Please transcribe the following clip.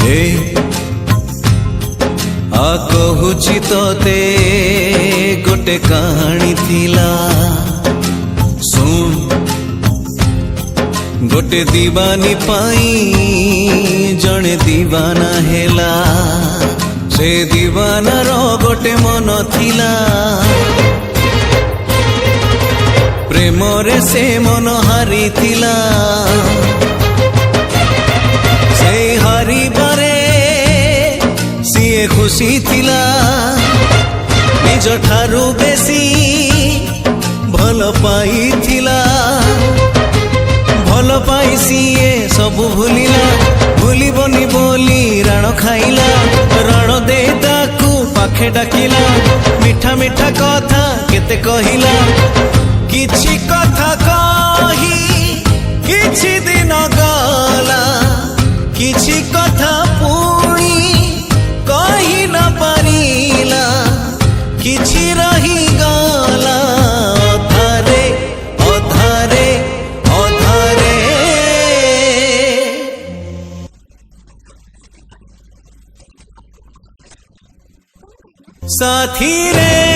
ए आ कहूची तोते गोटे कहानी थिला सुन गोटे दीवानी पाई जने दीवाना हेला से दीवाना रो गोटे मन थिला प्रेम रे से मन हारी थिला से हारी बारे सीए खुशी थिला निज ठारू बेसी भल पाई थिला भल पाई सीए सबु भूलिला भूलिबनी बोली राण खाइला राण दे ताकू पाखे डाकिला मिठा मिठा कथा केते कहिला किछि कथा कही किछि दिन गला किछि कथा पुणी कही न पारिला किछि रही गला अधारे अधारे अधारे साथी रे